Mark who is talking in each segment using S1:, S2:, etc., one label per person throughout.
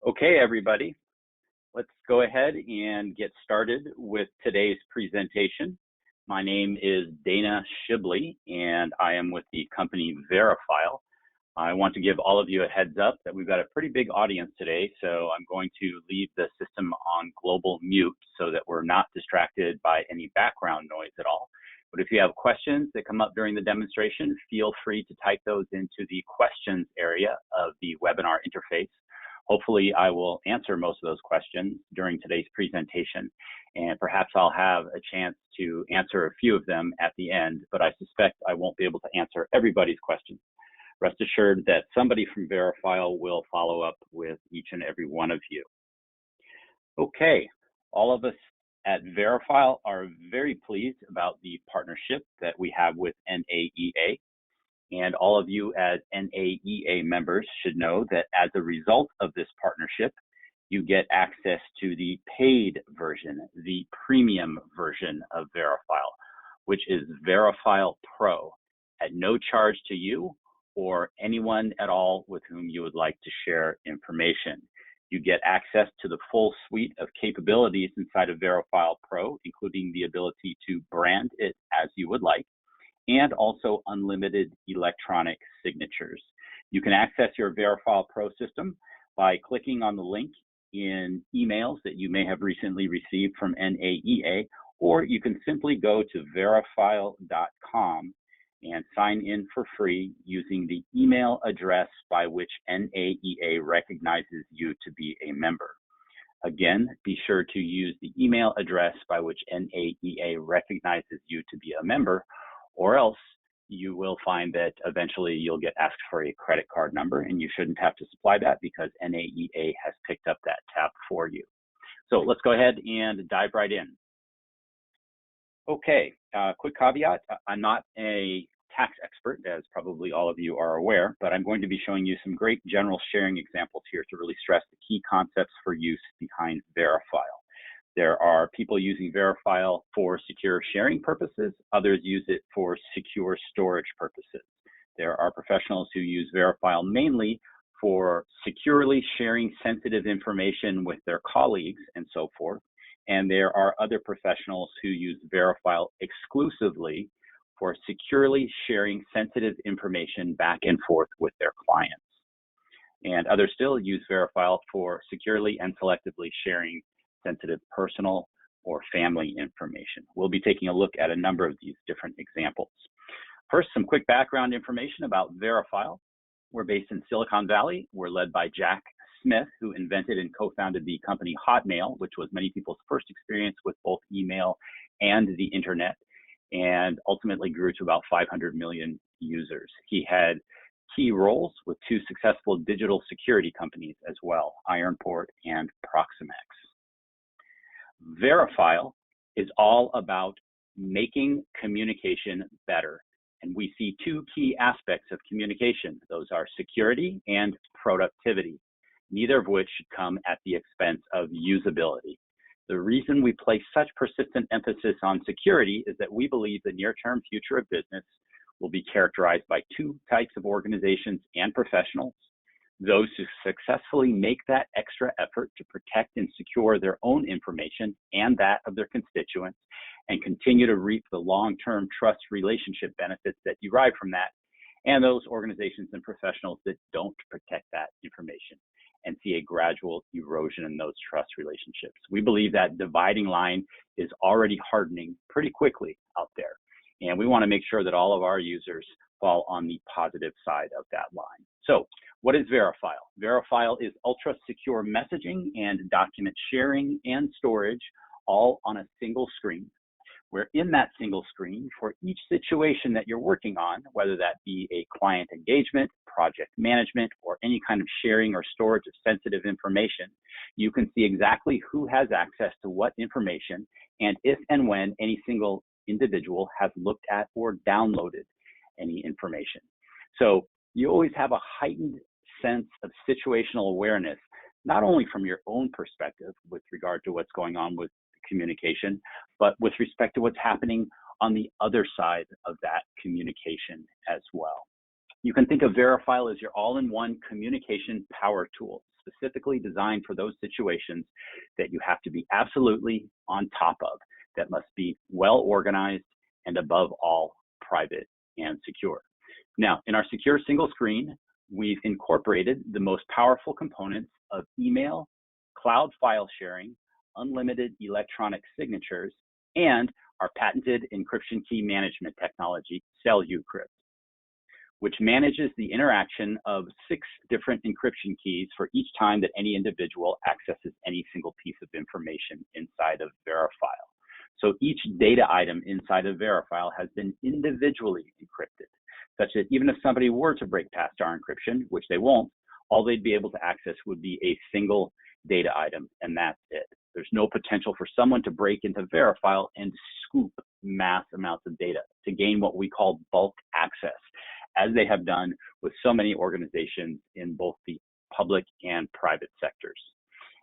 S1: Okay, everybody, let's go ahead and get started with today's presentation. My name is Dana Shibley, and I am with the company Verifyle. I want to give all of you a heads up that we've got a pretty big audience today, so I'm going to leave the system on global mute so that we're not distracted by any background noise at all. But if you have questions that come up during the demonstration, feel free to type those into the questions area of the webinar interface. Hopefully, I will answer most of those questions during today's presentation, and perhaps I'll have a chance to answer a few of them at the end, but I suspect I won't be able to answer everybody's questions. Rest assured that somebody from Verifyle will follow up with each and every one of you. Okay, all of us at Verifyle are very pleased about the partnership that we have with NAEA. And all of you as NAEA members should know that as a result of this partnership, you get access to the paid version, the premium version of Verifyle, which is Verifyle Pro, at no charge to you or anyone at all with whom you would like to share information. You get access to the full suite of capabilities inside of Verifyle Pro, including the ability to brand it as you would like, and also unlimited electronic signatures. You can access your Verifyle Pro system by clicking on the link in emails that you may have recently received from NAEA, or you can simply go to verifyle.com and sign in for free using the email address by which NAEA recognizes you to be a member. Again, be sure to use the email address by which NAEA recognizes you to be a member, or else you will find that eventually you'll get asked for a credit card number, and you shouldn't have to supply that because NAEA has picked up that tab for you. So let's go ahead and dive right in. Okay, quick caveat, I'm not a tax expert, as probably all of you are aware, but I'm going to be showing you some great general sharing examples here to really stress the key concepts for use behind Verifyle. There are people using Verifyle for secure sharing purposes. Others use it for secure storage purposes. There are professionals who use Verifyle mainly for securely sharing sensitive information with their colleagues and so forth. And there are other professionals who use Verifyle exclusively for securely sharing sensitive information back and forth with their clients. And others still use Verifyle for securely and selectively sharing sensitive personal or family information. We'll be taking a look at a number of these different examples. First, some quick background information about Verifyle. We're based in Silicon Valley. We're led by Jack Smith, who invented and co-founded the company Hotmail, which was many people's first experience with both email and the internet, and ultimately grew to about 500 million users. He had key roles with two successful digital security companies as well, Ironport and Proximex. Verifyle is all about making communication better. And we see two key aspects of communication. Those are security and productivity, neither of which should come at the expense of usability. The reason we place such persistent emphasis on security is that we believe the near-term future of business will be characterized by two types of organizations and professionals: those who successfully make that extra effort to protect and secure their own information and that of their constituents, and continue to reap the long-term trust relationship benefits that derive from that, and those organizations and professionals that don't protect that information and see a gradual erosion in those trust relationships. We believe that dividing line is already hardening pretty quickly out there, and we want to make sure that all of our users fall on the positive side of that line. So what is Verifyle? Verifyle is ultra secure messaging and document sharing and storage all on a single screen, where in that single screen, for each situation that you're working on, whether that be a client engagement, project management, or any kind of sharing or storage of sensitive information, you can see exactly who has access to what information and if and when any single individual has looked at or downloaded any information. So you always have a heightened sense of situational awareness, not only from your own perspective with regard to what's going on with communication, but with respect to what's happening on the other side of that communication as well. You can think of Verifyle as your all-in-one communication power tool, specifically designed for those situations that you have to be absolutely on top of, that must be well organized and above all private and secure. Now, in our secure single screen, we've incorporated the most powerful components of email, cloud file sharing, unlimited electronic signatures, and our patented encryption key management technology, CellUcrypt, which manages the interaction of 6 different encryption keys for each time that any individual accesses any single piece of information inside of Verifyle. So each data item inside of Verifyle has been individually encrypted, such that even if somebody were to break past our encryption, which they won't, all they'd be able to access would be a single data item, and that's it. There's no potential for someone to break into Verifyle and scoop mass amounts of data to gain what we call bulk access, as they have done with so many organizations in both the public and private sectors.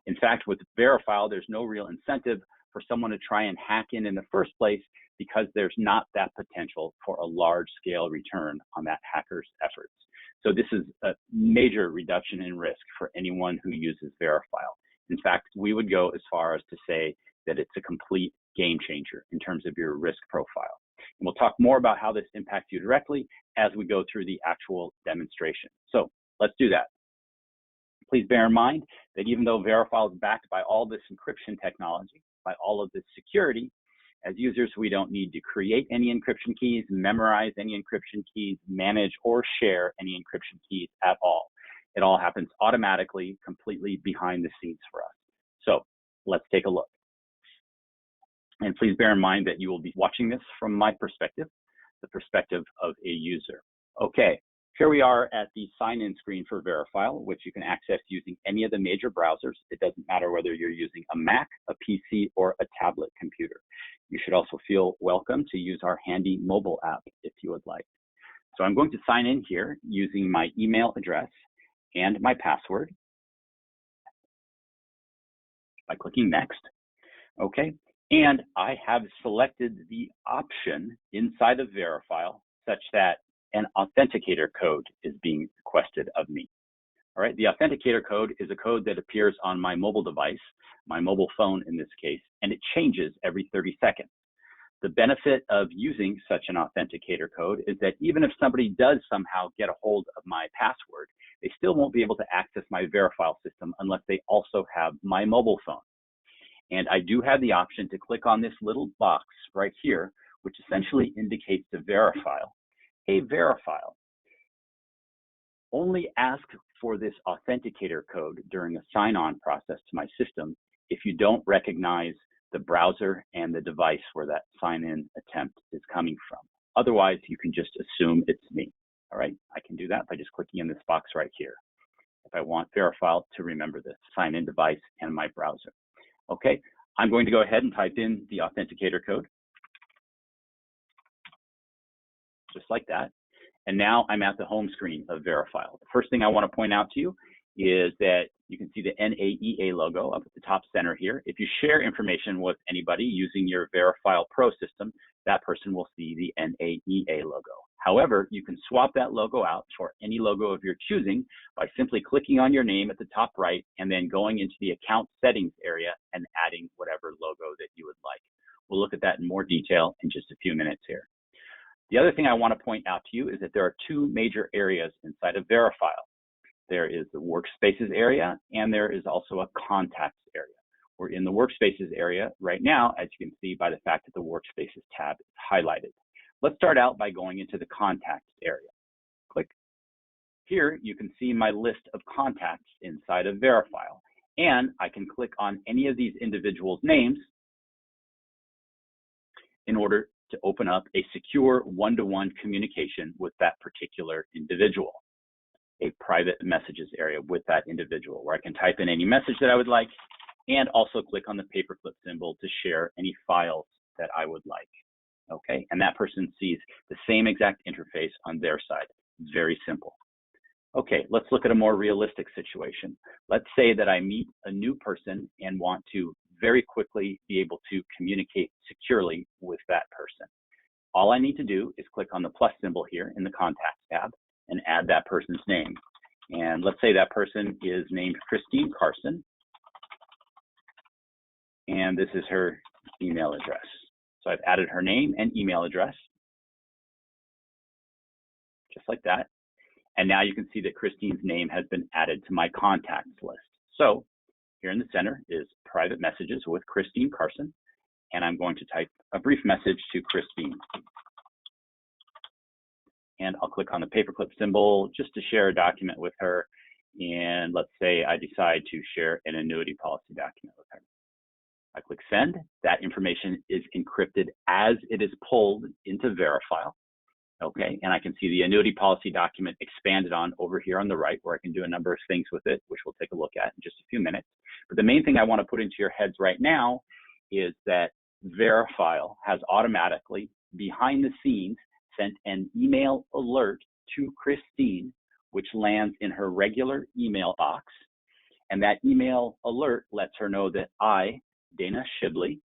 S1: In fact, with Verifyle, there's no real incentive for someone to try and hack in the first place, because there's not that potential for a large-scale return on that hacker's efforts. So this is a major reduction in risk for anyone who uses Verifyle. In fact, we would go as far as to say that it's a complete game changer in terms of your risk profile. And we'll talk more about how this impacts you directly as we go through the actual demonstration. So let's do that. Please bear in mind that even though Verifyle is backed by all this encryption technology, by all of this security, as users, we don't need to create any encryption keys, memorize any encryption keys, manage or share any encryption keys at all. It all happens automatically, completely behind the scenes for us. So let's take a look. And please bear in mind that you will be watching this from my perspective, the perspective of a user. Okay, here we are at the sign-in screen for Verifyle, which you can access using any of the major browsers. It doesn't matter whether you're using a Mac, a PC, or a tablet computer. You should also feel welcome to use our handy mobile app if you would like. So I'm going to sign in here using my email address and my password by clicking Next. Okay, and I have selected the option inside of Verifyle such that an authenticator code is being requested of me. All right, the authenticator code is a code that appears on my mobile device, my mobile phone in this case, and it changes every 30 seconds. The benefit of using such an authenticator code is that even if somebody does somehow get a hold of my password, they still won't be able to access my Verifyle system unless they also have my mobile phone. And I do have the option to click on this little box right here, which essentially indicates to Verifyle, hey, Verifyle, only ask for this authenticator code during a sign-on process to my system if you don't recognize the browser and the device where that sign-in attempt is coming from. Otherwise, you can just assume it's me. All right, I can do that by just clicking in this box right here if I want Verifyle to remember this sign-in device and my browser. Okay, I'm going to go ahead and type in the authenticator code, just like that. And now I'm at the home screen of Verifyle. The first thing I want to point out to you is that you can see the NAEA logo up at the top center here. If you share information with anybody using your Verifyle Pro system, that person will see the NAEA logo. However, you can swap that logo out for any logo of your choosing by simply clicking on your name at the top right and then going into the account settings area and adding whatever logo that you would like. We'll look at that in more detail in just a few minutes here. The other thing I want to point out to you is that there are 2 major areas inside of Verifyle. There is the Workspaces area, and there is also a Contacts area. We're in the Workspaces area right now, as you can see by the fact that the Workspaces tab is highlighted. Let's start out by going into the Contacts area. Click. Here, you can see my list of contacts inside of Verifyle, and I can click on any of these individuals' names in order to open up a secure one-to-one communication with that particular individual, a private messages area with that individual, where I can type in any message that I would like and also click on the paperclip symbol to share any files that I would like. Okay, and that person sees the same exact interface on their side. It's very simple. Okay, let's look at a more realistic situation. Let's say that I meet a new person and want to very quickly be able to communicate securely with that person. All I need to do is click on the plus symbol here in the Contacts tab, and add that person's name. And let's say that person is named Christine Carson, and this is her email address. So I've added her name and email address, just like that. And now you can see that Christine's name has been added to my contacts list. So here in the center is private messages with Christine Carson, and I'm going to type a brief message to Christine. And I'll click on the paperclip symbol just to share a document with her. And let's say I decide to share an annuity policy document with her. I click send. That information is encrypted as it is pulled into Verifyle. Okay, and I can see the annuity policy document expanded on over here on the right, where I can do a number of things with it, which we'll take a look at in just a few minutes. But the main thing I want to put into your heads right now is that Verifyle has automatically, behind the scenes, sent an email alert to Christine, which lands in her regular email box. And that email alert lets her know that I, Dana Shibley,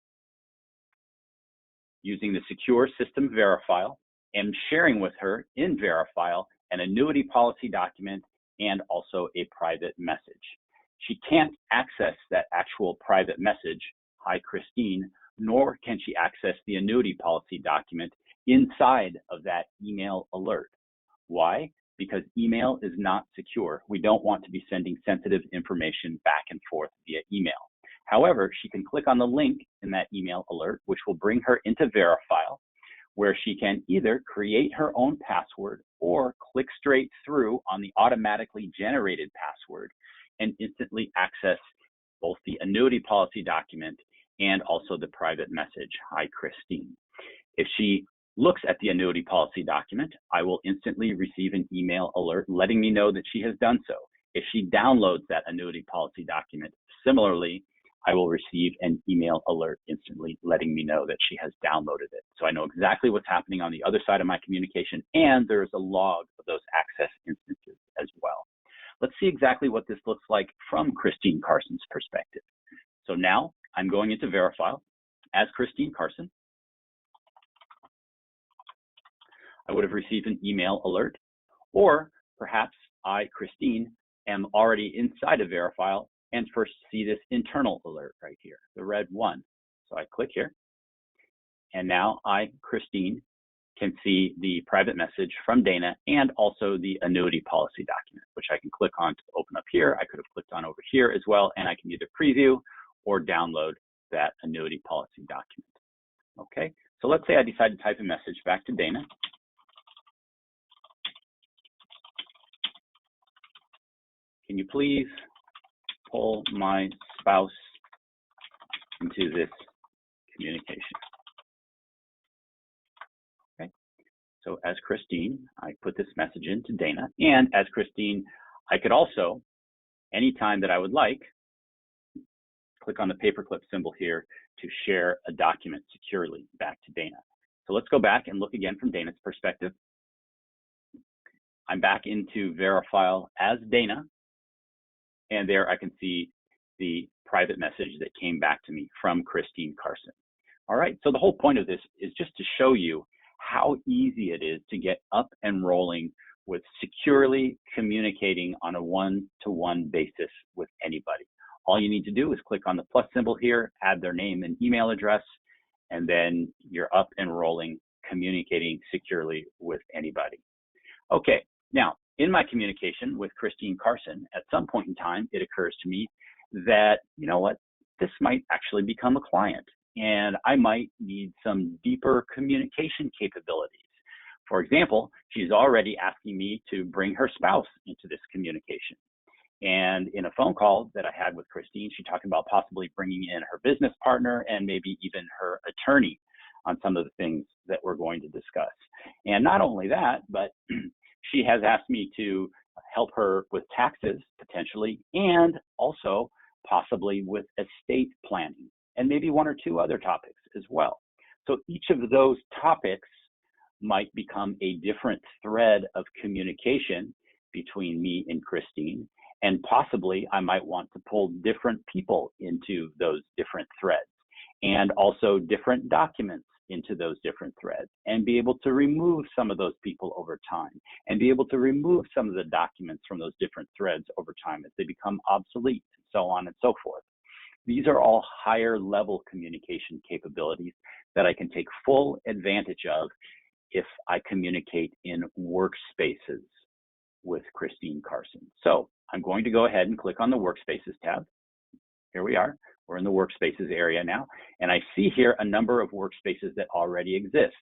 S1: using the secure system Verifyle, am sharing with her in Verifyle an annuity policy document and also a private message. She can't access that actual private message, hi Christine, nor can she access the annuity policy document inside of that email alert. Why? Because email is not secure. We don't want to be sending sensitive information back and forth via email. However, she can click on the link in that email alert, which will bring her into Verifyle, where she can either create her own password or click straight through on the automatically generated password and instantly access both the annuity policy document and also the private message, hi Christine. If she looks at the annuity policy document, I will instantly receive an email alert letting me know that she has done so. If she downloads that annuity policy document, similarly, I will receive an email alert instantly letting me know that she has downloaded it. So I know exactly what's happening on the other side of my communication, and there is a log of those access instances as well. Let's see exactly what this looks like from Christine Carson's perspective. So now I'm going into Verifyle as Christine Carson. I would have received an email alert, or perhaps I, Christine, am already inside of Verifyle and first see this internal alert right here, the red one. So I click here, and now I, Christine, can see the private message from Dana and also the annuity policy document, which I can click on to open up here. I could have clicked on over here as well, and I can either preview or download that annuity policy document. Okay, so let's say I decide to type a message back to Dana. Can you please pull my spouse into this communication? Okay, so as Christine, I put this message into Dana, and as Christine, I could also, anytime that I would like, click on the paperclip symbol here to share a document securely back to Dana. So let's go back and look again from Dana's perspective. I'm back into Verifyle as Dana, and there I can see the private message that came back to me from Christine Carson. All right, so the whole point of this is just to show you how easy it is to get up and rolling with securely communicating on a one-to-one basis with anybody. All you need to do is click on the plus symbol here, add their name and email address, and then you're up and rolling, communicating securely with anybody. Okay, now, in my communication with Christine Carson, at some point in time, it occurs to me that, you know what, this might actually become a client, and I might need some deeper communication capabilities. For example, she's already asking me to bring her spouse into this communication. And in a phone call that I had with Christine, she talked about possibly bringing in her business partner and maybe even her attorney on some of the things that we're going to discuss. And not only that, but she has asked me to help her with taxes, potentially, and also possibly with estate planning, and maybe one or two other topics as well. So each of those topics might become a different thread of communication between me and Christine, and possibly I might want to pull different people into those different threads, and also different documents into those different threads and be able to remove some of those people over time and be able to remove some of the documents from those different threads over time as they become obsolete and so on and so forth. These are all higher level communication capabilities that I can take full advantage of if I communicate in Workspaces with Christine Carson. So I'm going to go ahead and click on the Workspaces tab. Here we are. We're in the Workspaces area now, and I see here a number of workspaces that already exist.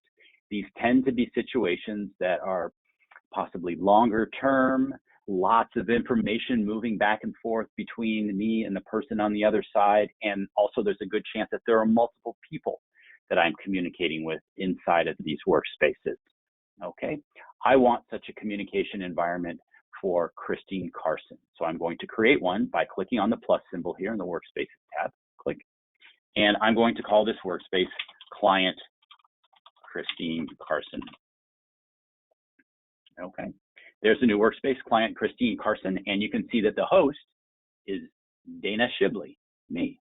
S1: These tend to be situations that are possibly longer term, lots of information moving back and forth between me and the person on the other side, and also there's a good chance that there are multiple people that I'm communicating with inside of these workspaces. Okay, I want such a communication environment for Christine Carson. So I'm going to create one by clicking on the plus symbol here in the Workspaces tab, click, and I'm going to call this workspace Client Christine Carson. Okay, there's a new workspace, Client Christine Carson, and you can see that the host is Dana Shibley, me.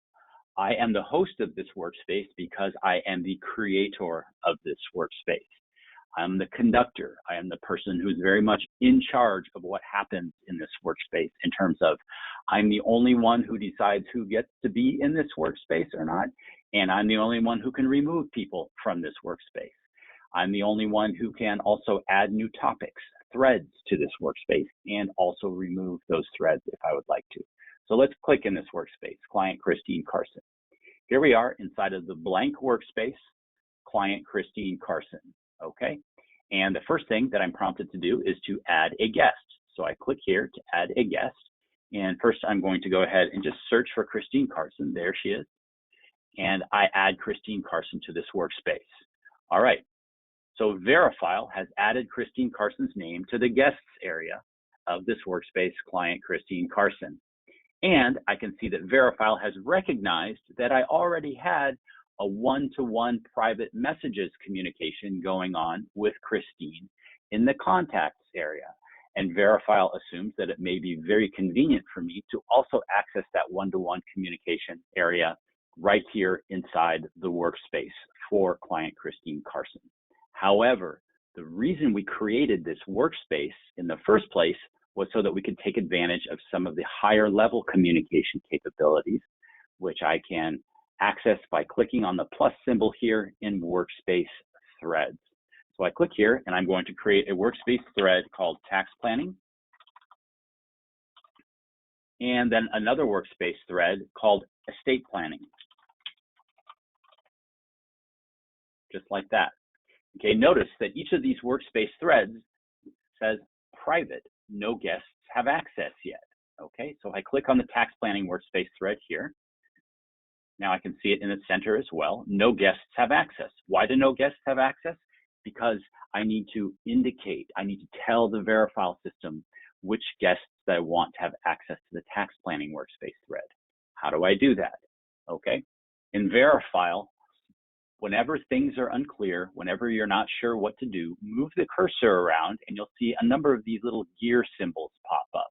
S1: I am the host of this workspace because I am the creator of this workspace. I'm the conductor. I am the person who's very much in charge of what happens in this workspace in terms of I'm the only one who decides who gets to be in this workspace or not, and I'm the only one who can remove people from this workspace. I'm the only one who can also add new topics, threads to this workspace, and also remove those threads if I would like to. So let's click in this workspace, Client Christine Carson. Here we are inside of the blank workspace, Client Christine Carson. Okay, and the first thing that I'm prompted to do is to add a guest. So I click here to add a guest. And first I'm going to go ahead and just search for Christine Carson. There she is. And I add Christine Carson to this workspace. All right, so Verifyle has added Christine Carson's name to the guests area of this workspace, Client Christine Carson. And I can see that Verifyle has recognized that I already had a one-to-one private messages communication going on with Christine in the contacts area. And Verifyle assumes that it may be very convenient for me to also access that one-to-one communication area right here inside the workspace for Client Christine Carson. However, the reason we created this workspace in the first place was so that we could take advantage of some of the higher level communication capabilities, which I can access by clicking on the plus symbol here in Workspace Threads. So I click here and I'm going to create a workspace thread called Tax Planning, and then another workspace thread called Estate Planning. Just like that. Okay, notice that each of these workspace threads says private, no guests have access yet. Okay, so I click on the Tax Planning workspace thread here. Now I can see it in the center as well. No guests have access. Why do no guests have access? Because I need to indicate, I need to tell the Verifyle system which guests that I want to have access to the tax planning workspace thread. How do I do that? Okay, in Verifyle, whenever things are unclear, whenever you're not sure what to do, move the cursor around and you'll see a number of these little gear symbols pop up.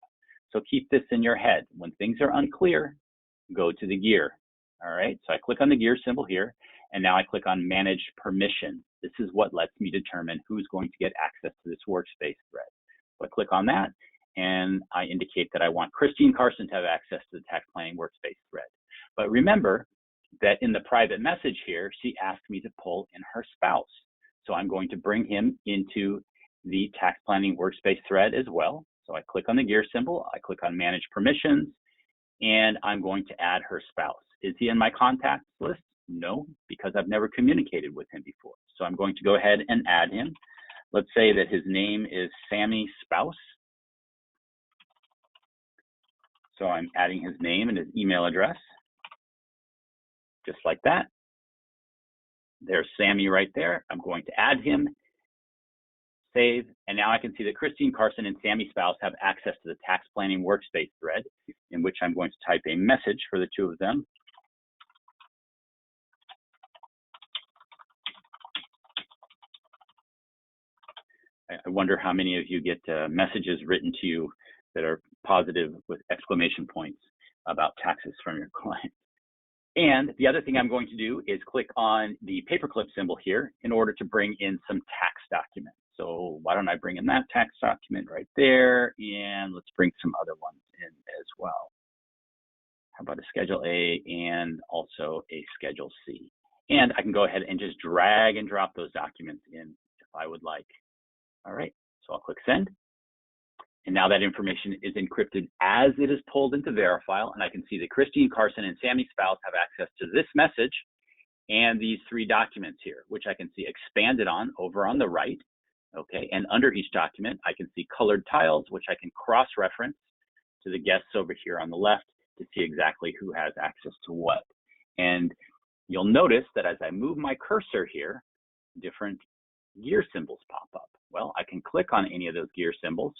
S1: So keep this in your head. When things are unclear, go to the gear. All right, so I click on the gear symbol here, and now I click on Manage Permission. This is what lets me determine who's going to get access to this workspace thread. So I click on that, and I indicate that I want Christine Carson to have access to the tax planning workspace thread. But remember that in the private message here, she asked me to pull in her spouse. So I'm going to bring him into the tax planning workspace thread as well. So I click on the gear symbol, I click on Manage Permissions, and I'm going to add her spouse. Is he in my contacts list? No, because I've never communicated with him before. So I'm going to go ahead and add him. Let's say that his name is Sammy Spouse. So I'm adding his name and his email address, just like that. There's Sammy right there. I'm going to add him, save, and now I can see that Christine Carson and Sammy Spouse have access to the tax planning workspace thread, in which I'm going to type a message for the two of them. I wonder how many of you get messages written to you that are positive with exclamation points about taxes from your client. And the other thing I'm going to do is click on the paperclip symbol here in order to bring in some tax documents. So why don't I bring in that tax document right there, and let's bring some other ones in as well. How about a Schedule A and also a Schedule C? And I can go ahead and just drag and drop those documents in if I would like. All right, so I'll click Send. And now that information is encrypted as it is pulled into Verifyle, and I can see that Christine Carson and Sammy Spouse have access to this message and these 3 documents here, which I can see expanded on over on the right. Okay, and under each document, I can see colored tiles, which I can cross-reference to the guests over here on the left to see exactly who has access to what. And you'll notice that as I move my cursor here, different gear symbols pop up. Well, I can click on any of those gear symbols,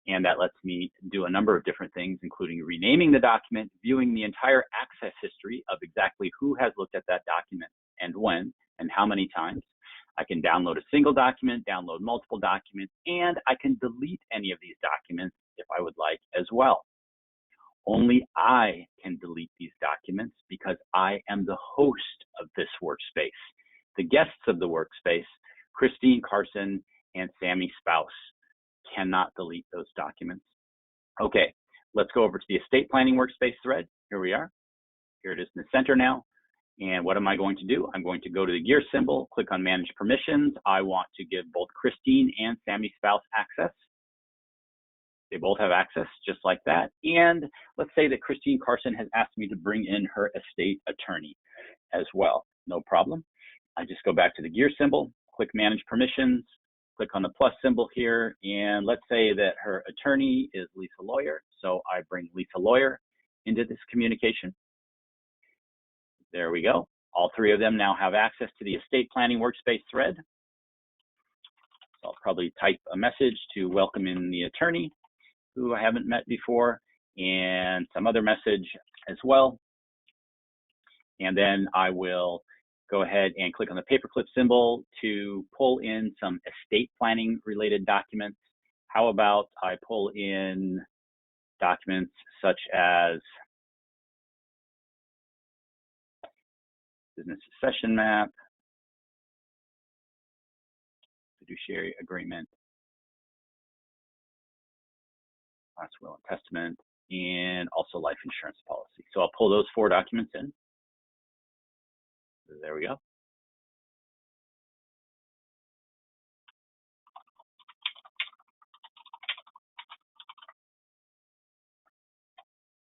S1: and that lets me do a number of different things, including renaming the document, viewing the entire access history of exactly who has looked at that document and when and how many times. I can download a single document, download multiple documents, and I can delete any of these documents if I would like as well. Only I can delete these documents because I am the host of this workspace. The guests of the workspace, Christine Carson and Sammy Spouse, cannot delete those documents. Okay, let's go over to the estate planning workspace thread. Here we are. Here it is in the center now. And what am I going to do? I'm going to go to the gear symbol, click on Manage Permissions. I want to give both Christine and Sammy Spouse access. They both have access just like that. And let's say that Christine Carson has asked me to bring in her estate attorney as well. No problem. I just go back to the gear symbol, click Manage Permissions, click on the plus symbol here, and let's say that her attorney is Lisa Lawyer. So I bring Lisa Lawyer into this communication. There we go. All 3 of them now have access to the estate planning workspace thread. So I'll probably type a message to welcome in the attorney who I haven't met before, and some other message as well. And then I will go ahead and click on the paperclip symbol to pull in some estate planning related documents. How about I pull in documents such as business succession map, fiduciary agreement, last will and testament, and also life insurance policy. So I'll pull those 4 documents in. There we go.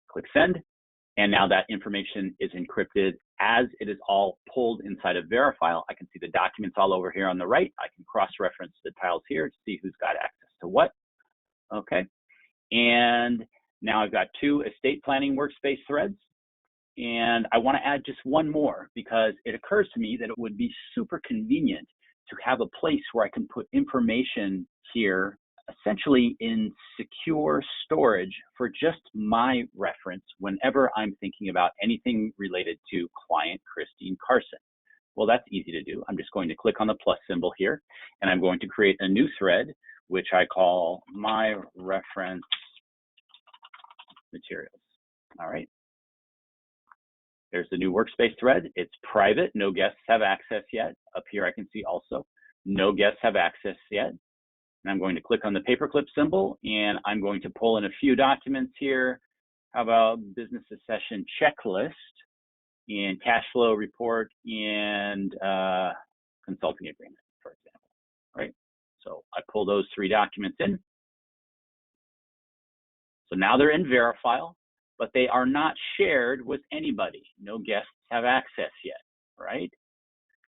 S1: Click Send. And now that information is encrypted as it is all pulled inside of Verifyle. I can see the documents all over here on the right. I can cross-reference the tiles here to see who's got access to what. Okay. And now I've got 2 estate planning workspace threads. And I want to add just one more because it occurs to me that it would be super convenient to have a place where I can put information here essentially in secure storage for just my reference whenever I'm thinking about anything related to client Christine Carson. Well, that's easy to do. I'm just going to click on the plus symbol here, and I'm going to create a new thread, which I call My Reference Materials. All right. There's the new workspace thread. It's private. No guests have access yet. Up here, I can see also no guests have access yet. And I'm going to click on the paperclip symbol, and I'm going to pull in a few documents here. How about business succession checklist and cash flow report and consulting agreement, for example, right? So I pull those 3 documents in. So now they're in Verifyle, but they are not shared with anybody. No guests have access yet, right?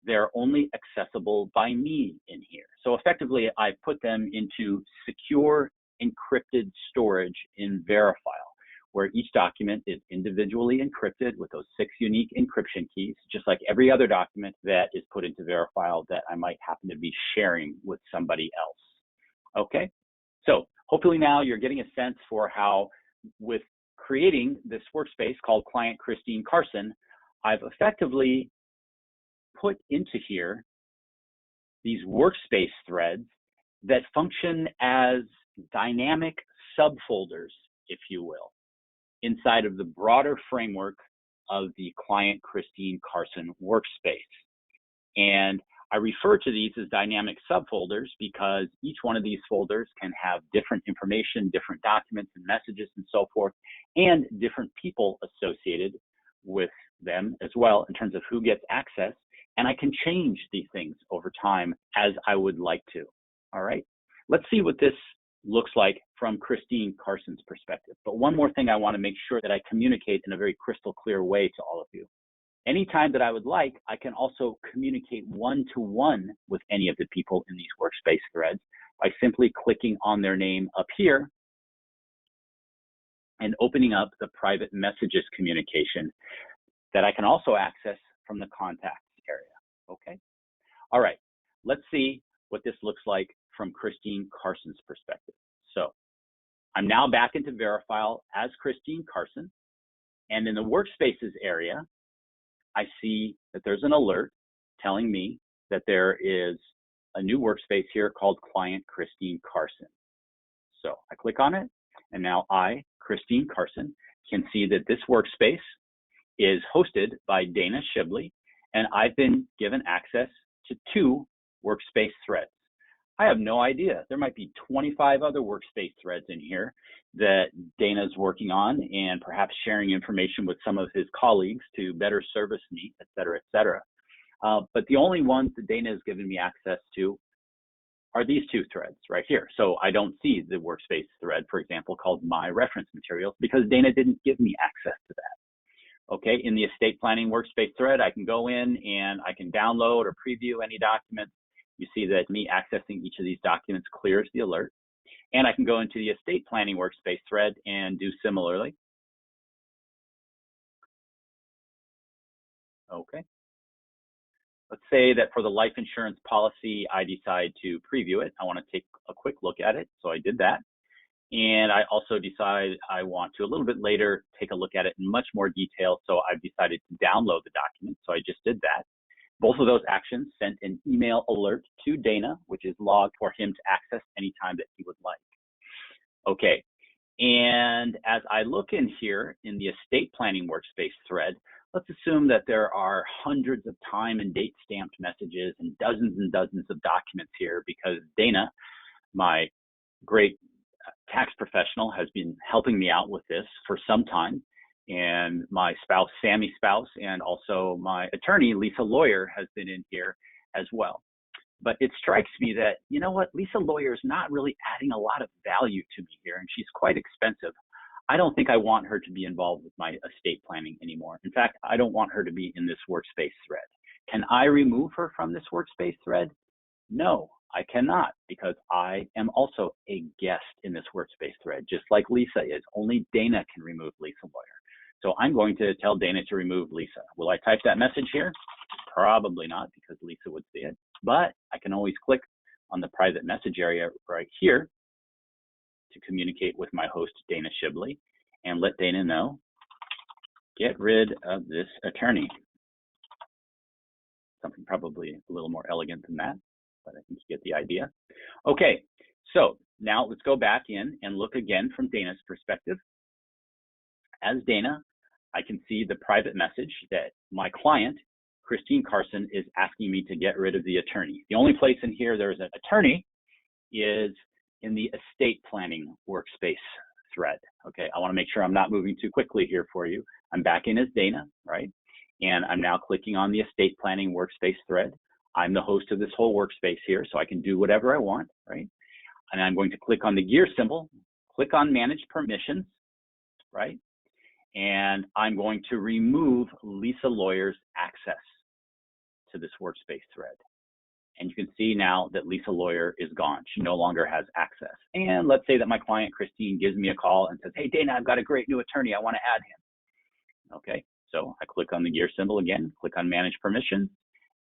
S1: They're only accessible by me in here. So effectively, I put them into secure encrypted storage in Verifyle, where each document is individually encrypted with those 6 unique encryption keys, just like every other document that is put into Verifyle that I might happen to be sharing with somebody else. Okay, so hopefully now you're getting a sense for how, with creating this workspace called Client Christine Carson, I've effectively put into here these workspace threads that function as dynamic subfolders, if you will, inside of the broader framework of the client Christine Carson workspace. And I refer to these as dynamic subfolders because each one of these folders can have different information, different documents and messages and so forth, and different people associated with them as well in terms of who gets access. And I can change these things over time as I would like to. All right, let's see what this looks like from Christine Carson's perspective. But one more thing I want to make sure that I communicate in a very crystal clear way to all of you. Anytime that I would like, I can also communicate one-to-one with any of the people in these workspace threads by simply clicking on their name up here and opening up the private messages communication that I can also access from the contacts area, okay? All right, let's see what this looks like from Christine Carson's perspective. So I'm now back into Verifyle as Christine Carson, and in the Workspaces area, I see that there's an alert telling me that there is a new workspace here called Client Christine Carson. So I click on it, and now I, Christine Carson, can see that this workspace is hosted by Dana Shibley, and I've been given access to 2 workspace threads. I have no idea. There might be 25 other workspace threads in here that Dana's working on and perhaps sharing information with some of his colleagues to better service me, et cetera, et cetera. But the only ones that Dana has given me access to are these 2 threads right here. So I don't see the workspace thread, for example, called My Reference Materials because Dana didn't give me access to that. Okay, in the estate planning workspace thread, I can go in and I can download or preview any documents. You see that me accessing each of these documents clears the alert. And I can go into the estate planning workspace thread and do similarly. Okay. Let's say that for the life insurance policy, I decide to preview it. I want to take a quick look at it. So I did that. And I also decide I want to a little bit later take a look at it in much more detail. So I've decided to download the document. So I just did that. Both of those actions sent an email alert to Dana, which is logged for him to access anytime that he would like. Okay, and as I look in here in the estate planning workspace thread, let's assume that there are hundreds of time and date stamped messages and dozens of documents here because Dana, my great tax professional, has been helping me out with this for some time. And my spouse, Sammy's spouse, and also my attorney, Lisa Lawyer, has been in here as well. But it strikes me that, you know what, Lisa Lawyer is not really adding a lot of value to me here, and she's quite expensive. I don't think I want her to be involved with my estate planning anymore. In fact, I don't want her to be in this workspace thread. Can I remove her from this workspace thread? No, I cannot, because I am also a guest in this workspace thread, just like Lisa is. Only Dana can remove Lisa Lawyer. So I'm going to tell Dana to remove Lisa. Will I type that message here? Probably not, because Lisa would see it. But I can always click on the private message area right here to communicate with my host, Dana Shibley, and let Dana know, get rid of this attorney. Something probably a little more elegant than that, but I think you get the idea. Okay, so now let's go back in and look again from Dana's perspective. As Dana, I can see the private message that my client, Christine Carson, is asking me to get rid of the attorney. The only place in here there's an attorney is in the estate planning workspace thread. Okay, I want to make sure I'm not moving too quickly here for you. I'm back in as Dana, right? And I'm now clicking on the estate planning workspace thread. I'm the host of this whole workspace here, so I can do whatever I want, right? And I'm going to click on the gear symbol, click on manage permissions, right? And I'm going to remove Lisa Lawyer's access to this workspace thread. And you can see now that Lisa Lawyer is gone. She no longer has access. And let's say that my client, Christine, gives me a call and says, hey, Dana, I've got a great new attorney. I want to add him. Okay, so I click on the gear symbol again, click on manage permissions,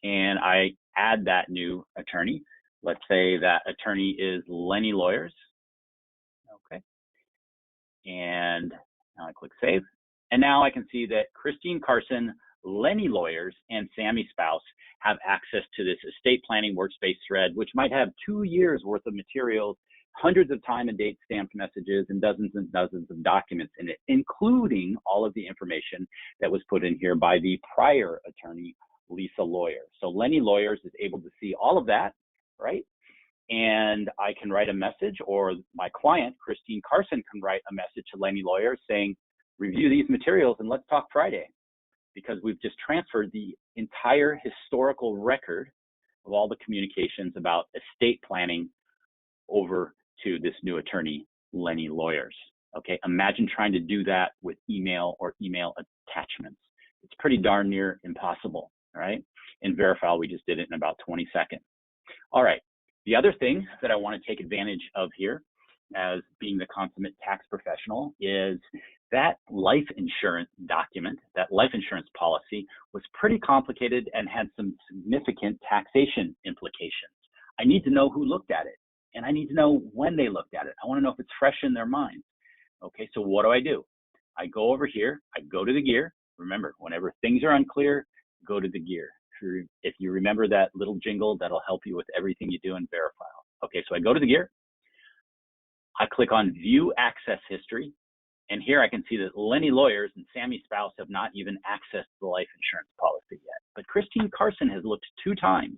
S1: and I add that new attorney. Let's say that attorney is Lenny Lawyers. Okay, and now I click save. And now I can see that Christine Carson, Lenny Lawyers, and Sammy's spouse have access to this estate planning workspace thread, which might have 2 years worth of materials hundreds of time and date stamped messages and dozens of documents in it, including all of the information that was put in here by the prior attorney, Lisa Lawyer. So Lenny Lawyers is able to see all of that, right? And I can write a message, or my client, Christine Carson, can write a message to Lenny Lawyers saying, review these materials and let's talk Friday, because we've just transferred the entire historical record of all the communications about estate planning over to this new attorney, Lenny Lawyers. Okay, imagine trying to do that with email or email attachments. It's pretty darn near impossible, all right? In Verifyle, we just did it in about 20 seconds. All right, the other thing that I want to take advantage of here as being the consummate tax professional is that life insurance document, that life insurance policy was pretty complicated and had some significant taxation implications. I need to know who looked at it, and I need to know when they looked at it. I want to know if it's fresh in their mind. Okay, so what do? I go over here, I go to the gear. Remember, whenever things are unclear, go to the gear. If you remember that little jingle, that'll help you with everything you do in Verifyle. Okay, so I go to the gear, I click on View Access History, and here I can see that Lenny Lawyers and Sammy's spouse have not even accessed the life insurance policy yet. But Christine Carson has looked 2 times,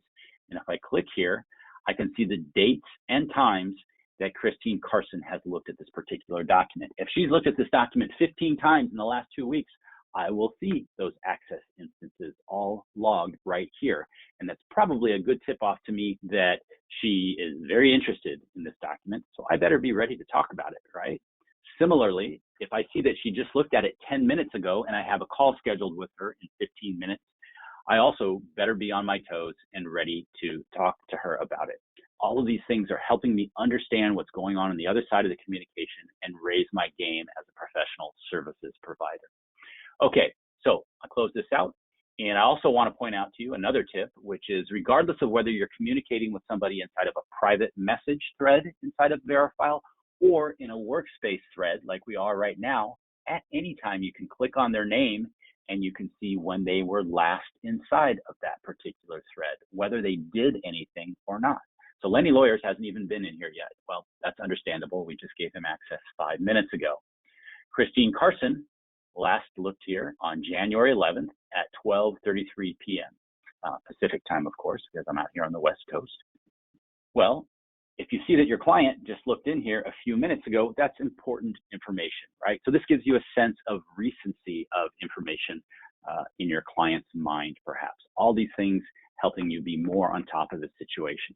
S1: and if I click here, I can see the dates and times that Christine Carson has looked at this particular document. If she's looked at this document 15 times in the last 2 weeks, I will see those access instances all logged right here. And that's probably a good tip off to me that she is very interested in this document, so I better be ready to talk about it, right? Similarly, if I see that she just looked at it 10 minutes ago and I have a call scheduled with her in 15 minutes, I also better be on my toes and ready to talk to her about it. All of these things are helping me understand what's going on the other side of the communication and raise my game as a professional services provider. Okay, so I'll close this out. And I also want to point out to you another tip, which is regardless of whether you're communicating with somebody inside of a private message thread inside of Verifyle or in a Workspace thread like we are right now, at any time you can click on their name and you can see when they were last inside of that particular thread, whether they did anything or not. So Lenny Lawyers hasn't even been in here yet. Well, that's understandable. We just gave him access 5 minutes ago. Christine Carson last looked here on January 11th at 12:33 p.m. Pacific time, of course, because I'm out here on the West Coast. Well, if you see that your client just looked in here a few minutes ago, that's important information, right? So this gives you a sense of recency of information in your client's mind, perhaps. All these things helping you be more on top of the situation.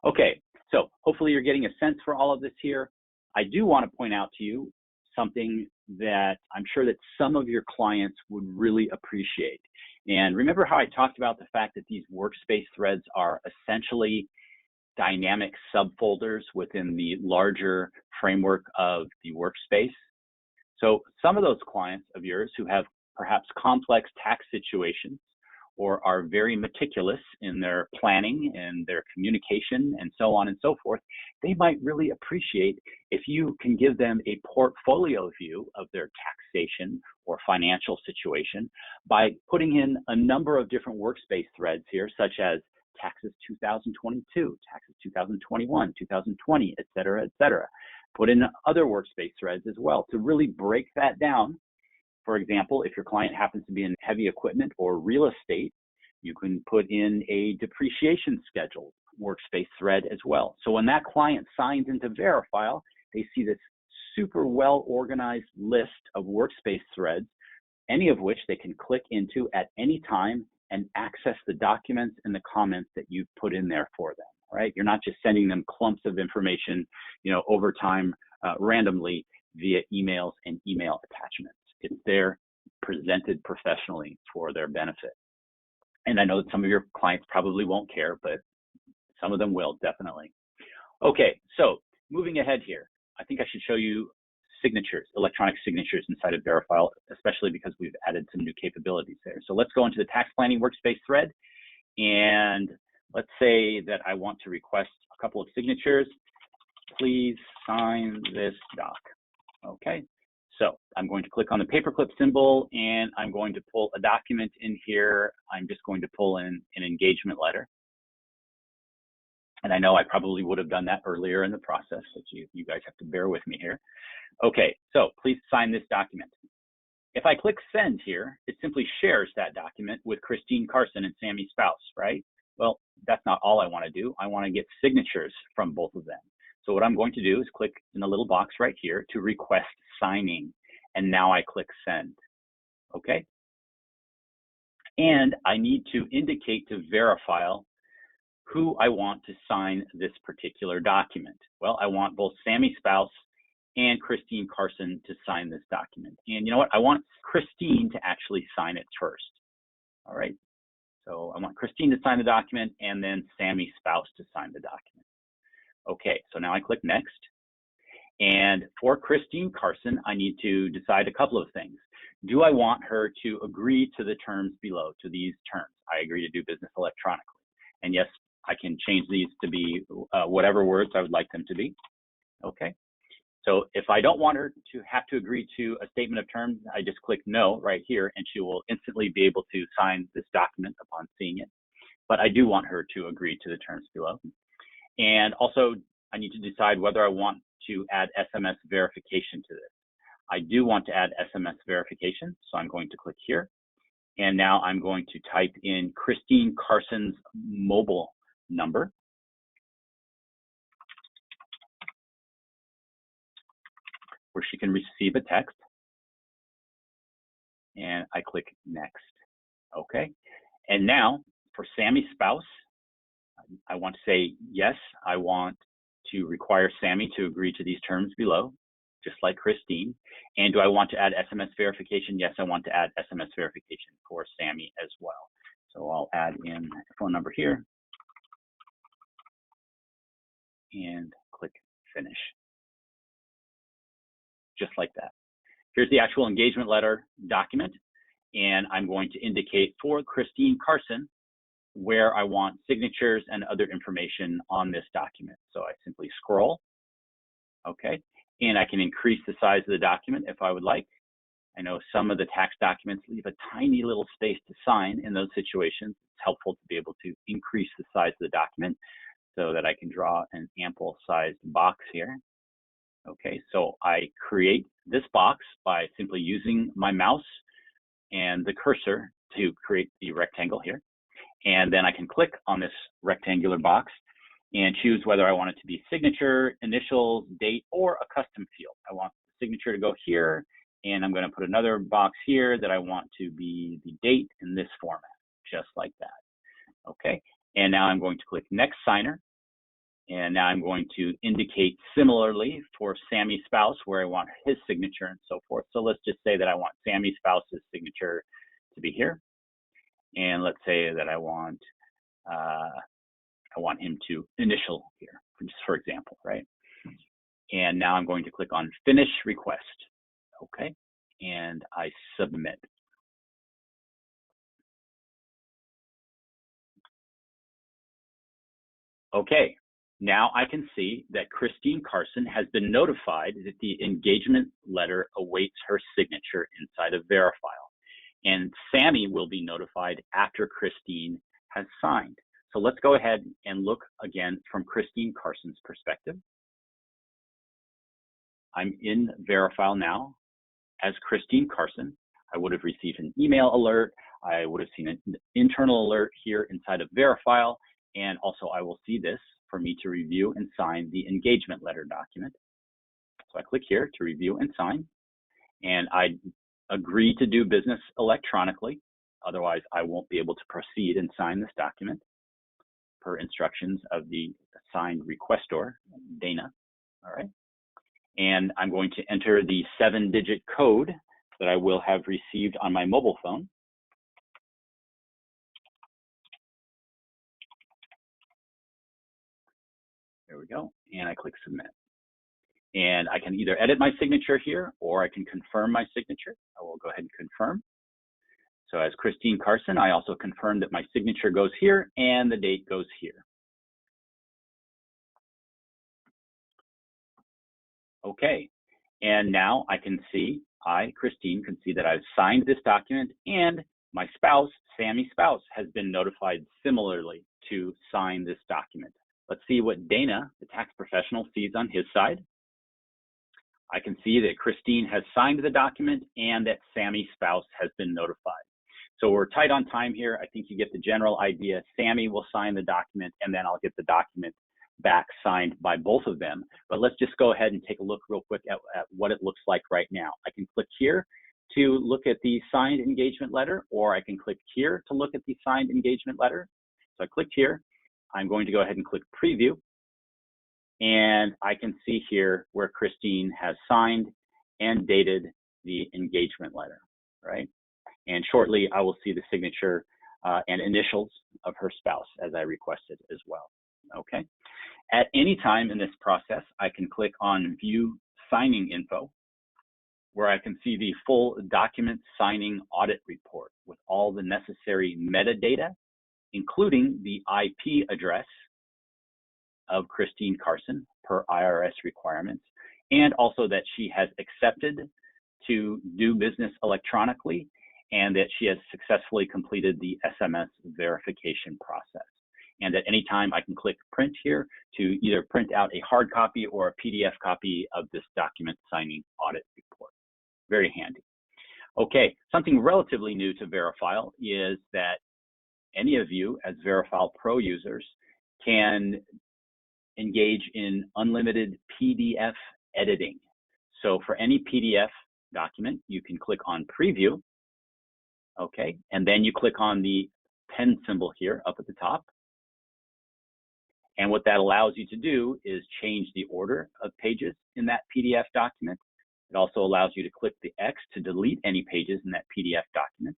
S1: Okay, so hopefully you're getting a sense for all of this here. I do want to point out to you something that I'm sure that some of your clients would really appreciate. And remember how I talked about the fact that these Workspace threads are essentially dynamic subfolders within the larger framework of the Workspace? So some of those clients of yours who have perhaps complex tax situations or are very meticulous in their planning and their communication and so on and so forth, they might really appreciate if you can give them a portfolio view of their taxation or financial situation by putting in a number of different Workspace threads here, such as taxes 2022, taxes 2021, 2020, et cetera, et cetera. Put in other Workspace threads as well to really break that down. For example, if your client happens to be in heavy equipment or real estate, you can put in a depreciation schedule Workspace thread as well. So when that client signs into Verifyle, they see this super well organized list of Workspace threads, any of which they can click into at any time and access the documents and the comments that you've put in there for them, right? You're not just sending them clumps of information, over time randomly via emails and email attachments. It's there presented professionally for their benefit. And I know that some of your clients probably won't care, but some of them will, definitely. Okay, so moving ahead here, I think I should show you signatures, electronic signatures inside of Verifyle, especially because we've added some new capabilities there. So let's go into the tax planning Workspace thread. And let's say that I want to request a couple of signatures. Please sign this doc. Okay. So I'm going to click on the paperclip symbol and I'm going to pull a document in here. I'm just going to pull in an engagement letter. And I know I probably would have done that earlier in the process, but you guys have to bear with me here. Okay, so please sign this document. If I click send here, it simply shares that document with Christine Carson and Sammy's spouse, right? Well, that's not all I want to do. I want to get signatures from both of them. So what I'm going to do is click in the little box right here to request signing. And now I click send, okay? And I need to indicate to Verifyle who I want to sign this particular document. Well, I want both Sammy's spouse and Christine Carson to sign this document. And you know what? I want Christine to actually sign it first. All right. So I want Christine to sign the document and then Sammy's spouse to sign the document. Okay, so now I click next. And for Christine Carson, I need to decide a couple of things. Do I want her to agree to the terms below, to these terms? I agree to do business electronically. And yes, I can change these to be whatever words I would like them to be. Okay. So if I don't want her to have to agree to a statement of terms, I just click no right here, and she will instantly be able to sign this document upon seeing it. But I do want her to agree to the terms below. And also, I need to decide whether I want to add SMS verification to this. I do want to add SMS verification, so I'm going to click here. And now I'm going to type in Christine Carson's mobile number. Where she can receive a text, and I click next. Okay, and now for Sammy's spouse, I want to say yes, I want to require Sammy to agree to these terms below, just like Christine. And do I want to add SMS verification? Yes, I want to add SMS verification for Sammy as well. So I'll add in the phone number here and click finish. Just like that. Here's the actual engagement letter document, and I'm going to indicate for Christine Carson where I want signatures and other information on this document. So I simply scroll, okay, and I can increase the size of the document if I would like. I know some of the tax documents leave a tiny little space to sign. In those situations, it's helpful to be able to increase the size of the document so that I can draw an ample sized box here. Okay, so I create this box by simply using my mouse and the cursor to create the rectangle here. And then I can click on this rectangular box and choose whether I want it to be signature, initials, date, or a custom field. I want the signature to go here, and I'm going to put another box here that I want to be the date in this format, just like that. Okay, and now I'm going to click Next Signer. And now I'm going to indicate similarly for Sammy's spouse where I want his signature and so forth. So let's just say that I want Sammy's spouse's signature to be here. And let's say that I want him to initial here, just for example, right? And now I'm going to click on Finish Request. Okay, and I submit. Okay. Now I can see that Christine Carson has been notified that the engagement letter awaits her signature inside of Verifyle. And Sammy will be notified after Christine has signed. So let's go ahead and look again from Christine Carson's perspective. I'm in Verifyle now as Christine Carson. I would have received an email alert. I would have seen an internal alert here inside of Verifyle. And also I will see this for me to review and sign the engagement letter document. So I click here to review and sign, and I agree to do business electronically. Otherwise, I won't be able to proceed and sign this document per instructions of the assigned requestor, Dana. All right. And I'm going to enter the 7-digit code that I will have received on my mobile phone. There we go, and I click submit. And I can either edit my signature here, or I can confirm my signature. I will go ahead and confirm. So as Christine Carson, I also confirm that my signature goes here and the date goes here. Okay, and now I can see, Christine, can see that I've signed this document, and my spouse, Sammy's spouse, has been notified similarly to sign this document. Let's see what Dana, the tax professional, sees on his side. I can see that Christine has signed the document and that Sammy's spouse has been notified. So we're tight on time here. I think you get the general idea. Sammy will sign the document, and then I'll get the document back signed by both of them. But let's just go ahead and take a look real quick at what it looks like right now. I can click here to look at the signed engagement letter, or I can click here to look at the signed engagement letter. So I clicked here. I'm going to go ahead and click preview. And I can see here where Christine has signed and dated the engagement letter, right? And shortly, I will see the signature and initials of her spouse as I requested as well, okay? At any time in this process, I can click on View Signing Info, where I can see the full document signing audit report with all the necessary metadata, including the IP address of Christine Carson per IRS requirements, and also that she has accepted to do business electronically and that she has successfully completed the SMS verification process. And at any time I can click print here to either print out a hard copy or a PDF copy of this document signing audit report. Very handy. Okay, something relatively new to Verifyle is that any of you as Verifyle Pro users can engage in unlimited PDF editing. So for any PDF document, you can click on preview, okay? And then you click on the pen symbol here up at the top. And what that allows you to do is change the order of pages in that PDF document. It also allows you to click the X to delete any pages in that PDF document.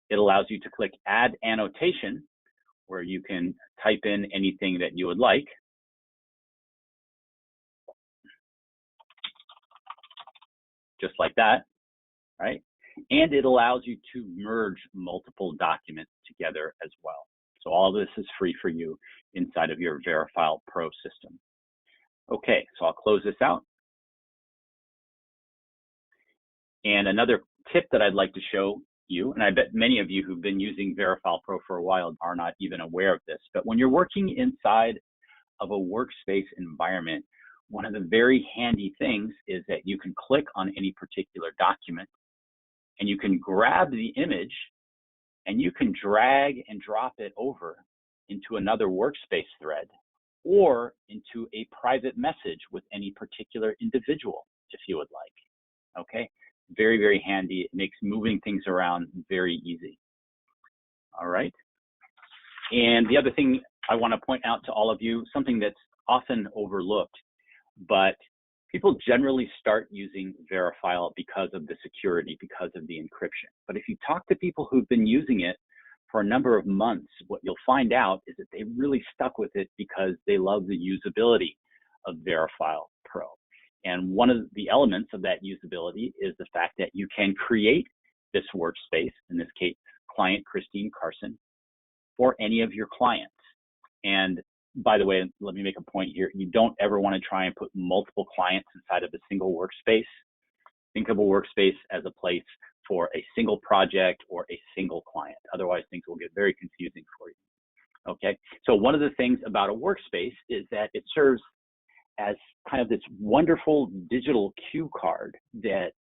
S1: It allows you to click add annotation, where you can type in anything that you would like. Just like that, right? And it allows you to merge multiple documents together as well. So all of this is free for you inside of your Verifyle Pro system. Okay, so I'll close this out. And another tip that I'd like to show you, and I bet many of you who've been using Verifyle Pro for a while are not even aware of this, but when you're working inside of a workspace environment, one of the very handy things is that you can click on any particular document and you can grab the image and you can drag and drop it over into another workspace thread or into a private message with any particular individual if you would like, okay? Very, very handy. It makes moving things around very easy. All right. And the other thing I want to point out to all of you, something that's often overlooked, but people generally start using Verifyle because of the security, because of the encryption. But if you talk to people who've been using it for a number of months, what you'll find out is that they really stuck with it because they love the usability of Verifyle Pro. And one of the elements of that usability is the fact that you can create this workspace, in this case, client Christine Carson, for any of your clients. And by the way, let me make a point here. You don't ever want to try and put multiple clients inside of a single workspace. Think of a workspace as a place for a single project or a single client. Otherwise, things will get very confusing for you. Okay, so one of the things about a workspace is that it serves as kind of this wonderful digital cue card that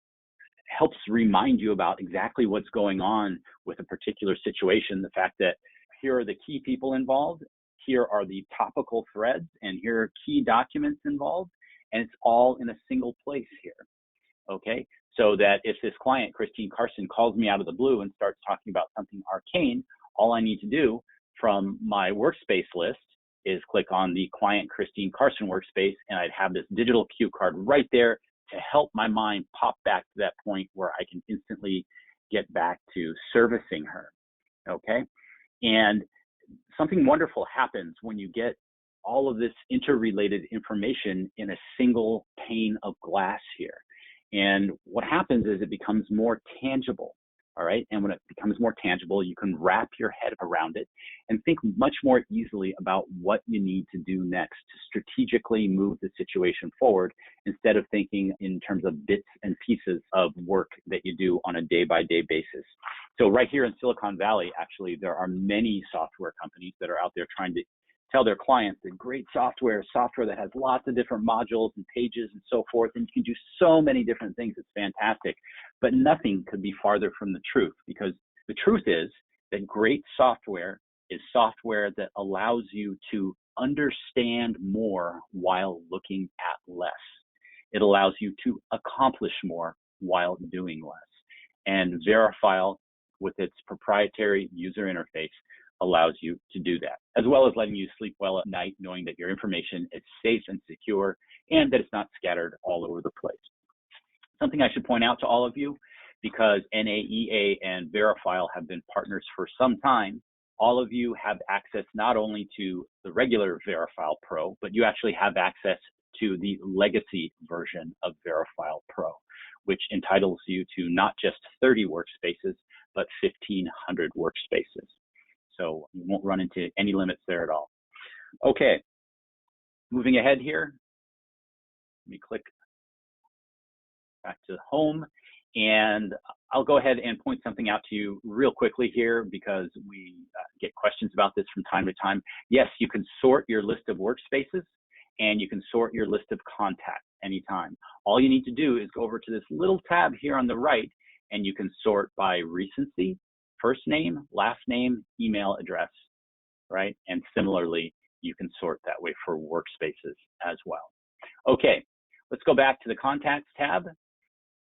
S1: helps remind you about exactly what's going on with a particular situation. The fact that here are the key people involved, here are the topical threads, and here are key documents involved, and it's all in a single place here, okay? So that if this client, Christine Carson, calls me out of the blue and starts talking about something arcane, all I need to do from my workspace list is click on the client Christine Carson workspace, and I'd have this digital cue card right there to help my mind pop back to that point where I can instantly get back to servicing her, okay? And something wonderful happens when you get all of this interrelated information in a single pane of glass here. And what happens is it becomes more tangible, all right? And when it becomes more tangible, you can wrap your head around it and think much more easily about what you need to do next to strategically move the situation forward instead of thinking in terms of bits and pieces of work that you do on a day-by-day basis. So right here in Silicon Valley, actually, there are many software companies that are out there trying to tell their clients that great software that has lots of different modules and pages and so forth, and you can do so many different things. It's fantastic. But nothing could be farther from the truth, because the truth is that great software is software that allows you to understand more while looking at less. It allows you to accomplish more while doing less. And Verifyle, with its proprietary user interface, allows you to do that, as well as letting you sleep well at night, knowing that your information is safe and secure and that it's not scattered all over the place. Something I should point out to all of you, because NAEA and Verifyle have been partners for some time, all of you have access not only to the regular Verifyle Pro, but you actually have access to the legacy version of Verifyle Pro, which entitles you to not just 30 workspaces, but 1,500 workspaces. So you won't run into any limits there at all. Okay, moving ahead here, let me click back to home, and I'll go ahead and point something out to you real quickly here, because we get questions about this from time to time. Yes, you can sort your list of workspaces, and you can sort your list of contacts anytime. All you need to do is go over to this little tab here on the right, and you can sort by recency, first name, last name, email address, right? And similarly, you can sort that way for workspaces as well. Okay, let's go back to the contacts tab.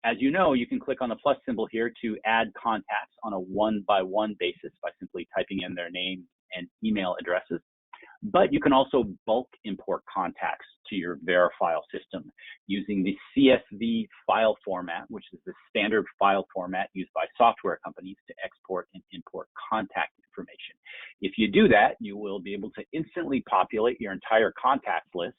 S1: As you know, you can click on the plus symbol here to add contacts on a one-by-one basis by simply typing in their name and email addresses. But you can also bulk import contacts to your Verifyle system using the CSV file format, which is the standard file format used by software companies to export and import contact information. If you do that, you will be able to instantly populate your entire contacts list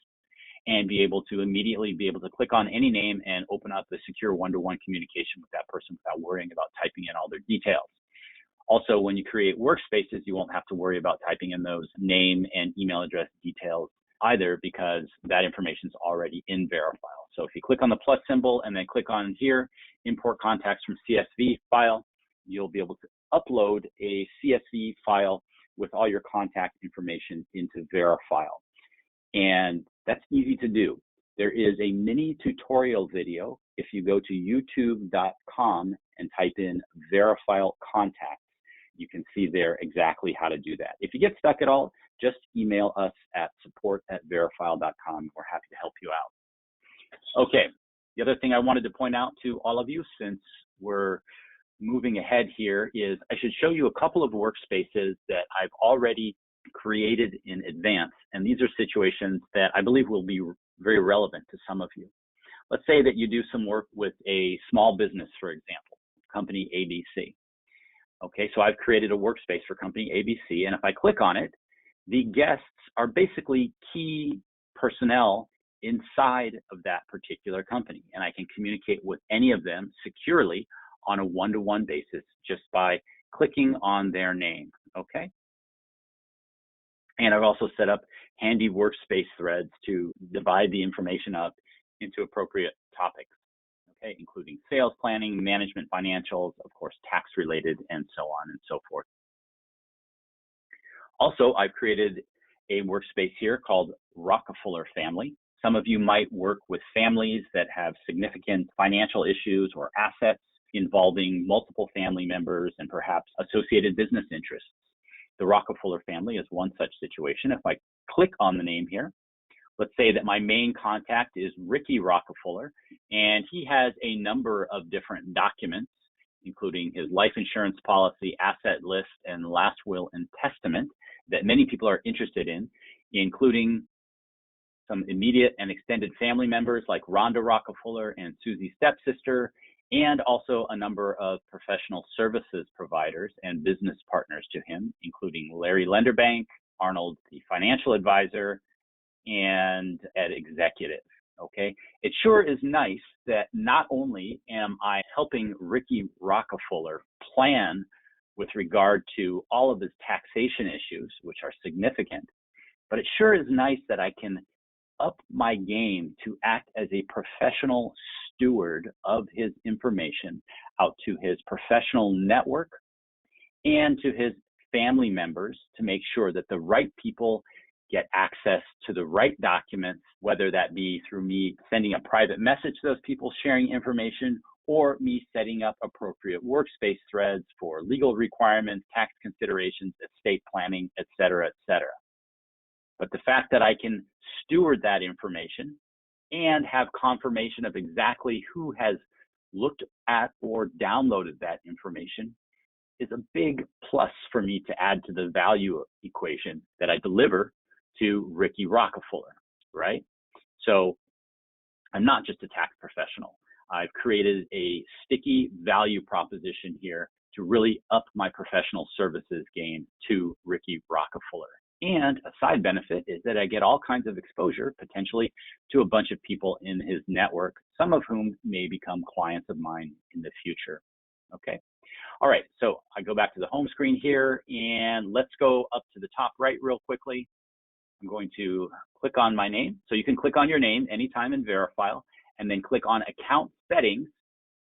S1: and be able to immediately click on any name and open up the secure one-to-one communication with that person without worrying about typing in all their details. Also, when you create workspaces, you won't have to worry about typing in those name and email address details either, because that information is already in Verifyle. So if you click on the plus symbol and then click on here, import contacts from CSV file, you'll be able to upload a CSV file with all your contact information into Verifyle. And that's easy to do. There is a mini tutorial video if you go to youtube.com and type in Verifyle contacts. You can see there exactly how to do that. If you get stuck at all, just email us at support@verifyle.com. We're happy to help you out. Okay, the other thing I wanted to point out to all of you, since we're moving ahead here, is I should show you a couple of workspaces that I've already created in advance. And these are situations that I believe will be very relevant to some of you. Let's say that you do some work with a small business, for example, company ABC. Okay, so I've created a workspace for company ABC, and if I click on it, the guests are basically key personnel inside of that particular company, and I can communicate with any of them securely on a one-to-one basis just by clicking on their name, okay? And I've also set up handy workspace threads to divide the information up into appropriate topics, okay, including sales planning, management, financials, of course, tax related, and so on and so forth. Also, I've created a workspace here called Rockefeller Family. Some of you might work with families that have significant financial issues or assets involving multiple family members and perhaps associated business interests. The Rockefeller family is one such situation. If I click on the name here, let's say that my main contact is Ricky Rockefeller, and he has a number of different documents, including his life insurance policy, asset list, and last will and testament that many people are interested in, including some immediate and extended family members like Rhonda Rockefeller and Susie's stepsister, and also a number of professional services providers and business partners to him, including Larry Lenderbank, Arnold the financial advisor, and Ed Executive, okay? It sure is nice that not only am I helping Ricky Rockefeller plan with regard to all of his taxation issues, which are significant, but it sure is nice that I can up my game to act as a professional steward of his information out to his professional network and to his family members to make sure that the right people get access to the right documents, whether that be through me sending a private message to those people sharing information, or me setting up appropriate workspace threads for legal requirements, tax considerations, estate planning, et cetera, et cetera. But the fact that I can steward that information and have confirmation of exactly who has looked at or downloaded that information is a big plus for me to add to the value equation that I deliver to Ricky Rockefeller, right? So I'm not just a tax professional. I've created a sticky value proposition here to really up my professional services game to Ricky Rockefeller. And a side benefit is that I get all kinds of exposure, potentially, to a bunch of people in his network, some of whom may become clients of mine in the future. Okay. All right, so I go back to the home screen here, and let's go up to the top right real quickly. I'm going to click on my name. So you can click on your name anytime in Verifyle, and then click on Account Settings,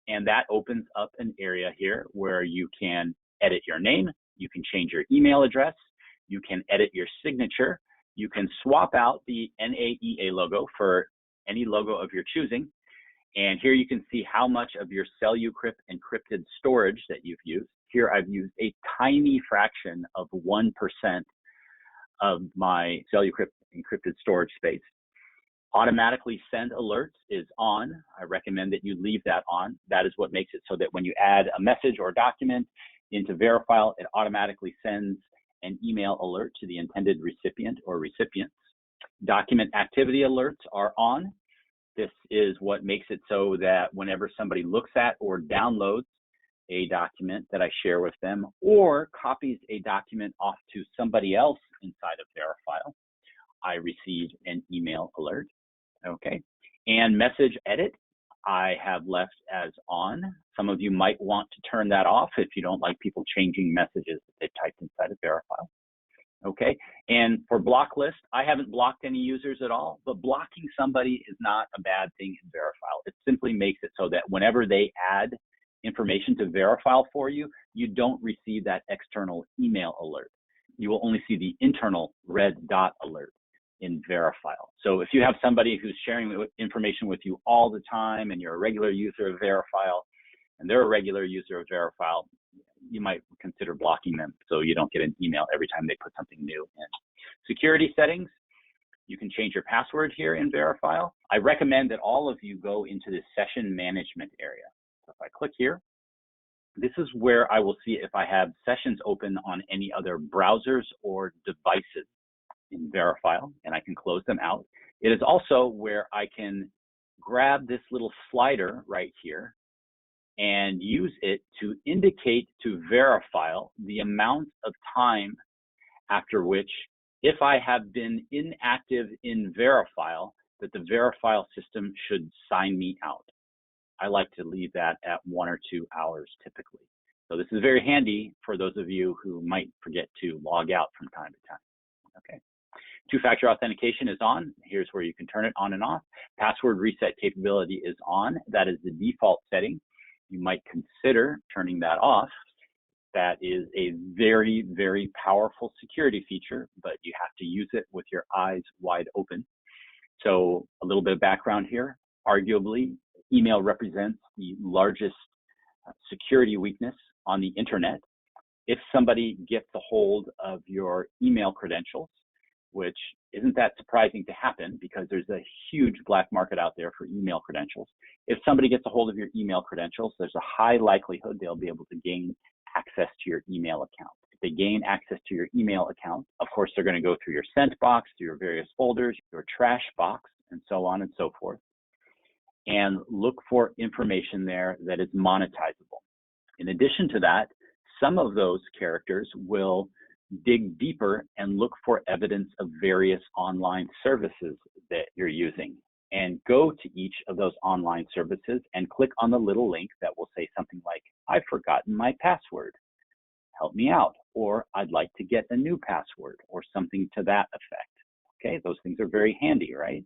S1: and that opens up an area here where you can edit your name, you can change your email address, you can edit your signature, you can swap out the NAEA logo for any logo of your choosing. And here you can see how much of your CelluCrypt encrypted storage that you've used. Here I've used a tiny fraction of 1% of my CelluCrypt encrypted storage space. Automatically send alerts is on. I recommend that you leave that on. That is what makes it so that when you add a message or document into Verifyle, it automatically sends an email alert to the intended recipient or recipients. Document activity alerts are on. This is what makes it so that whenever somebody looks at or downloads a document that I share with them, or copies a document off to somebody else inside of Verifyle, I receive an email alert. Okay. And message edit, I have left as on. Some of you might want to turn that off if you don't like people changing messages that they typed inside of Verifyle. Okay, and for block list, I haven't blocked any users at all, but blocking somebody is not a bad thing in Verifyle. It simply makes it so that whenever they add information to Verifyle for you, you don't receive that external email alert. You will only see the internal red dot alert in Verifyle. So if you have somebody who's sharing information with you all the time and you're a regular user of Verifyle and they're a regular user of Verifyle, you might consider blocking them so you don't get an email every time they put something new in. Security settings, you can change your password here in Verifyle. I recommend that all of you go into the session management area. So if I click here, this is where I will see if I have sessions open on any other browsers or devices in Verifyle, and I can close them out. It is also where I can grab this little slider right here and use it to indicate to Verifyle the amount of time after which, if I have been inactive in Verifyle, that the Verifyle system should sign me out. I like to leave that at 1 or 2 hours typically. So this is very handy for those of you who might forget to log out from time to time. Okay. Two-factor authentication is on. Here's where you can turn it on and off. Password reset capability is on. That is the default setting. You might consider turning that off. That is a very, very powerful security feature, but you have to use it with your eyes wide open. So a little bit of background here. Arguably, email represents the largest security weakness on the internet. If somebody gets a hold of your email credentials, which isn't that surprising to happen because there's a huge black market out there for email credentials. If somebody gets a hold of your email credentials, there's a high likelihood they'll be able to gain access to your email account. If they gain access to your email account, of course, they're going to go through your sent box, through your various folders, your trash box, and so on and so forth, and look for information there that is monetizable. In addition to that, some of those characters will dig deeper and look for evidence of various online services that you're using, and go to each of those online services and click on the little link that will say something like, I've forgotten my password, help me out, or I'd like to get a new password, or something to that effect. Okay, those things are very handy, right?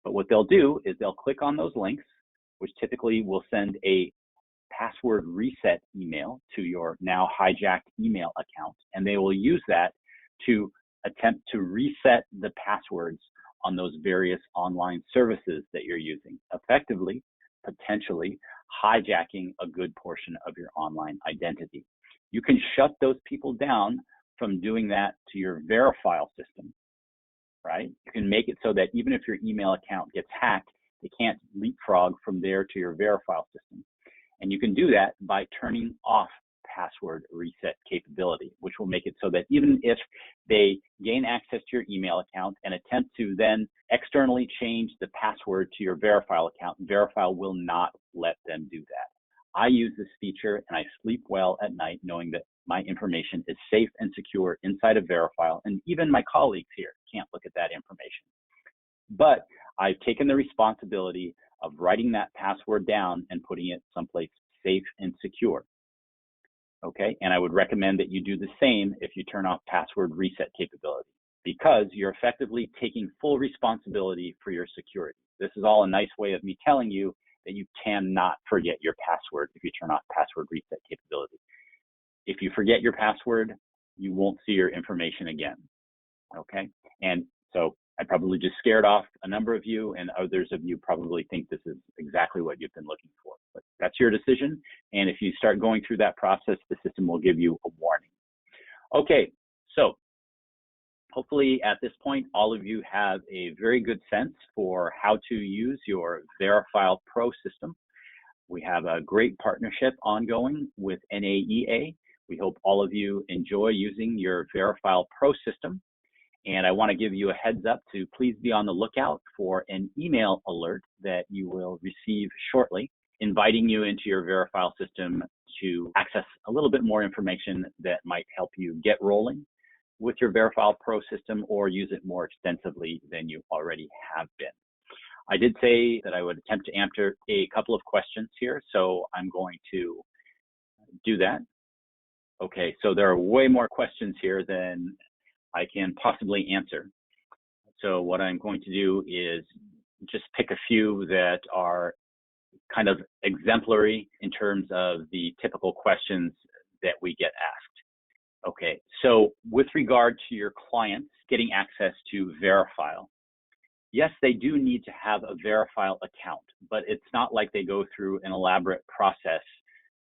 S1: But what they'll do is they'll click on those links, which typically will send a password reset email to your now hijacked email account, and they will use that to attempt to reset the passwords on those various online services that you're using, effectively, potentially hijacking a good portion of your online identity. You can shut those people down from doing that to your Verifyle system, right? You can make it so that even if your email account gets hacked, they can't leapfrog from there to your Verifyle system. And you can do that by turning off password reset capability, which will make it so that even if they gain access to your email account and attempt to then externally change the password to your Verifyle account, Verifyle will not let them do that. I use this feature and I sleep well at night knowing that my information is safe and secure inside of Verifyle, and even my colleagues here can't look at that information. But I've taken the responsibility of writing that password down and putting it someplace safe and secure. Okay, and I would recommend that you do the same if you turn off password reset capability, because you're effectively taking full responsibility for your security. This is all a nice way of me telling you that you cannot forget your password if you turn off password reset capability. If you forget your password, you won't see your information again. Okay, and so I probably just scared off a number of you, and others of you probably think this is exactly what you've been looking for. But that's your decision, and if you start going through that process, the system will give you a warning. Okay, so hopefully at this point, all of you have a very good sense for how to use your Verifyle Pro system. We have a great partnership ongoing with NAEA. We hope all of you enjoy using your Verifyle Pro system. And I want to give you a heads up to please be on the lookout for an email alert that you will receive shortly, inviting you into your Verifyle system to access a little bit more information that might help you get rolling with your Verifyle Pro system or use it more extensively than you already have been. I did say that I would attempt to answer a couple of questions here, so I'm going to do that. Okay, so there are way more questions here than I can possibly answer. So what I'm going to do is just pick a few that are kind of exemplary in terms of the typical questions that we get asked. Okay, so with regard to your clients getting access to Verifyle, yes, they do need to have a Verifyle account, but it's not like they go through an elaborate process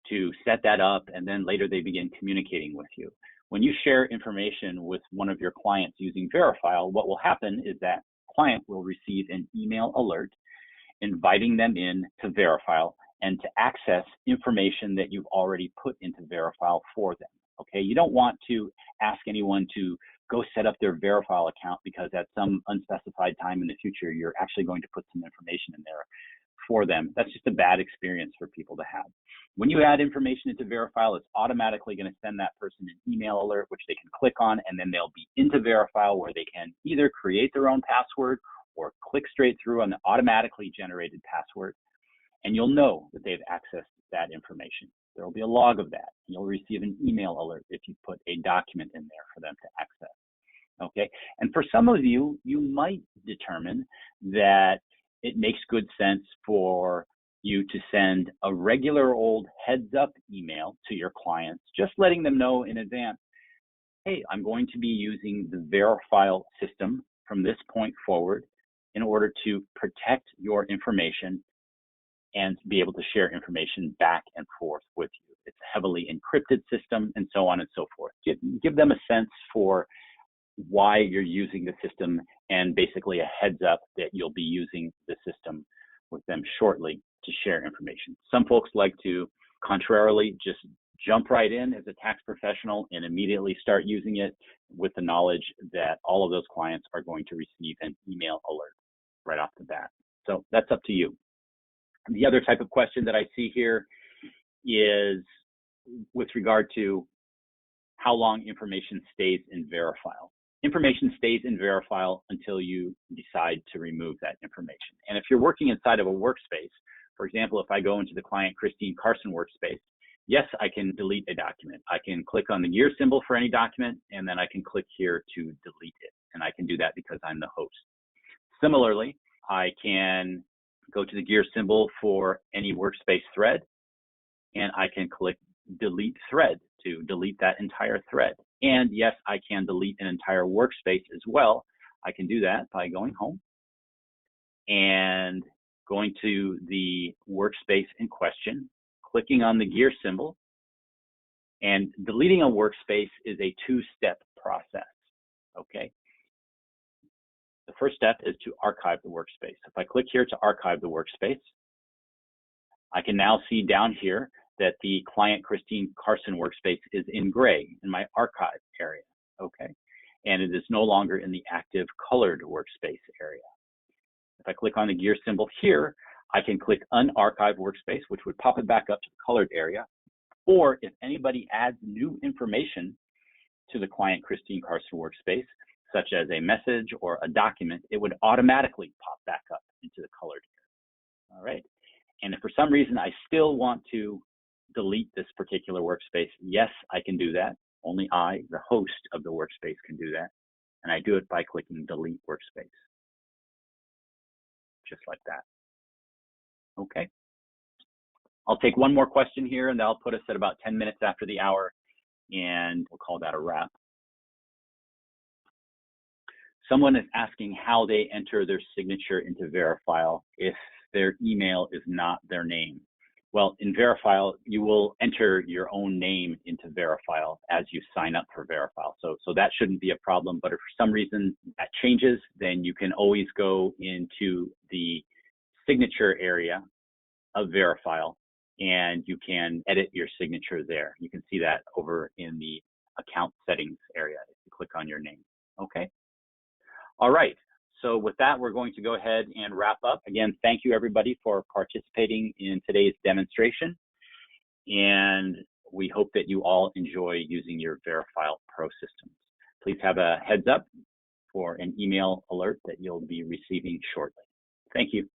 S1: to set that up and then later they begin communicating with you. When you share information with one of your clients using Verifyle, what will happen is that client will receive an email alert inviting them in to Verifyle and to access information that you've already put into Verifyle for them. Okay, you don't want to ask anyone to go set up their Verifyle account because at some unspecified time in the future, you're actually going to put some information in there for them. That's just a bad experience for people to have. When you add information into Verifyle, it's automatically going to send that person an email alert, which they can click on, and then they'll be into Verifyle where they can either create their own password or click straight through on the automatically generated password, and you'll know that they've accessed that information. There will be a log of that. You'll receive an email alert if you put a document in there for them to access. Okay, and for some of you, you might determine that it makes good sense for you to send a regular old heads up email to your clients, just letting them know in advance, hey, I'm going to be using the Verifyle system from this point forward in order to protect your information and be able to share information back and forth with you. It's a heavily encrypted system and so on and so forth. Give them a sense for why you're using the system and basically a heads up that you'll be using the system with them shortly to share information. Some folks like to, contrarily, just jump right in as a tax professional and immediately start using it with the knowledge that all of those clients are going to receive an email alert right off the bat. So that's up to you. The other type of question that I see here is with regard to how long information stays in Verifyle. Information stays in Verifyle until you decide to remove that information. And if you're working inside of a workspace, for example, if I go into the client Christine Carson workspace, yes, I can delete a document. I can click on the gear symbol for any document, and then I can click here to delete it. And I can do that because I'm the host. Similarly, I can go to the gear symbol for any workspace thread, and I can click delete thread to delete that entire thread. And yes, I can delete an entire workspace as well. I can do that by going home and going to the workspace in question, clicking on the gear symbol. And deleting a workspace is a two-step process, okay? The first step is to archive the workspace. If I click here to archive the workspace, I can now see down here that the client Christine Carson workspace is in gray in my archive area, okay? And it is no longer in the active colored workspace area. If I click on the gear symbol here, I can click unarchive workspace, which would pop it back up to the colored area. Or if anybody adds new information to the client Christine Carson workspace, such as a message or a document, it would automatically pop back up into the colored area. All right. And if for some reason I still want to delete this particular workspace, yes, I can do that. Only I, the host of the workspace, can do that. And I do it by clicking delete workspace. Just like that. Okay. I'll take one more question here, and that'll put us at about 10 minutes after the hour, and we'll call that a wrap. Someone is asking how they enter their signature into Verifyle if their email is not their name. Well, in Verifyle, you will enter your own name into Verifyle as you sign up for Verifyle. So that shouldn't be a problem, but if for some reason that changes, then you can always go into the signature area of Verifyle and you can edit your signature there. You can see that over in the account settings area if you click on your name, okay? All right, so with that, we're going to go ahead and wrap up. Again, thank you everybody for participating in today's demonstration. And we hope that you all enjoy using your Verifyle Pro systems. Please have a heads up for an email alert that you'll be receiving shortly. Thank you.